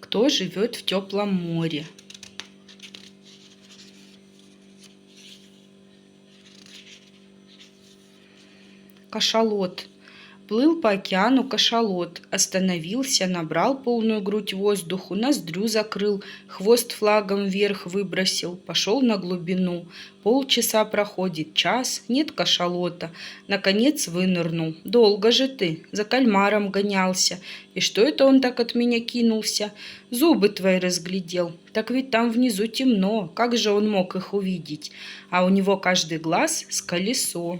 Кто живет в теплом море? Кашалот. Плыл по океану кашалот, остановился, набрал полную грудь воздуху, ноздрю закрыл, хвост флагом вверх выбросил, пошел на глубину. Полчаса проходит, час, нет кашалота. Наконец вынырнул. Долго же ты, за кальмаром гонялся. И что это он так от меня кинулся? Зубы твои разглядел. Так ведь там внизу темно, как же он мог их увидеть? А у него каждый глаз с колесо.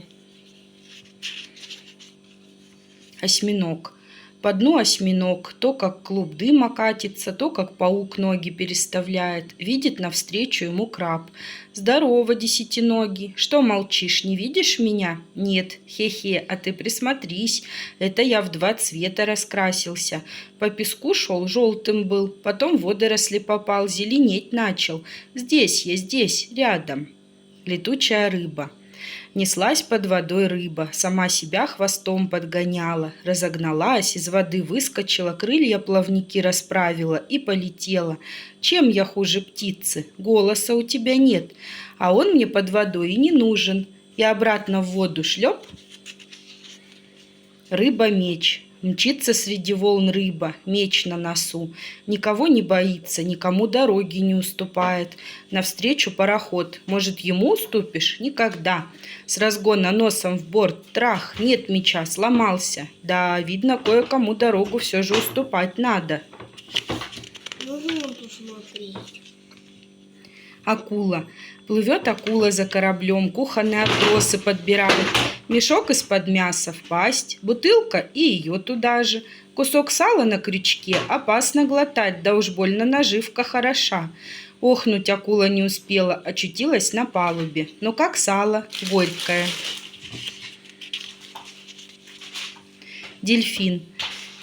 Осьминог. По дну осьминог, то как клуб дыма катится, то как паук ноги переставляет. Видит навстречу ему краб. «Здорово, десятиногий! Что молчишь, не видишь меня?» «Нет, хе-хе, а ты присмотрись. Это я в 2 цвета раскрасился. По песку шел, желтым был, потом в водоросли попал, зеленеть начал. Здесь я, здесь, рядом». Летучая рыба. Неслась под водой рыба, сама себя хвостом подгоняла, разогналась, из воды выскочила, крылья плавники расправила и полетела. Чем я хуже птицы? Голоса у тебя нет, а он мне под водой и не нужен. И обратно в воду шлеп. Рыба-меч. Мчится среди волн рыба, меч на носу. Никого не боится, никому дороги не уступает. Навстречу пароход. Может, ему уступишь? Никогда. С разгона носом в борт. Трах, нет меча, сломался. Да, видно, кое-кому дорогу все же уступать надо. Нужно посмотреть. Акула. Плывет акула за кораблем, кухонные отбросы подбирает. Мешок из-под мяса в пасть, бутылка и ее туда же. Кусок сала на крючке, опасно глотать, да уж больно наживка хороша. Охнуть акула не успела, очутилась на палубе. Но как сало, горькое. Дельфин.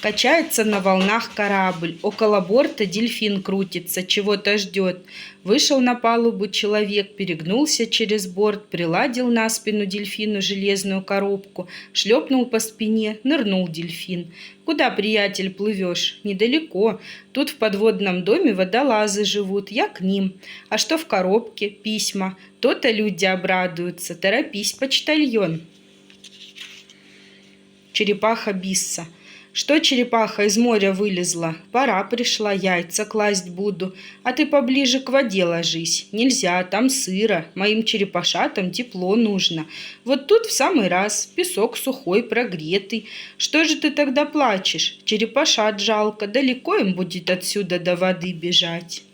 Качается на волнах корабль. Около борта дельфин крутится, чего-то ждет. Вышел на палубу человек, перегнулся через борт, приладил на спину дельфину железную коробку, шлепнул по спине, нырнул дельфин. «Куда, приятель, плывешь?» «Недалеко. Тут в подводном доме водолазы живут, я к ним. А что в коробке? Письма. То-то люди обрадуются. Торопись, почтальон». Черепаха Бисса. «Что, черепаха, из моря вылезла? Пора пришла, яйца класть буду. А ты поближе к воде ложись. Нельзя, там сыро, моим черепашатам тепло нужно. Вот тут в самый раз, песок сухой, прогретый. Что же ты тогда плачешь? Черепашат жалко, далеко им будет отсюда до воды бежать».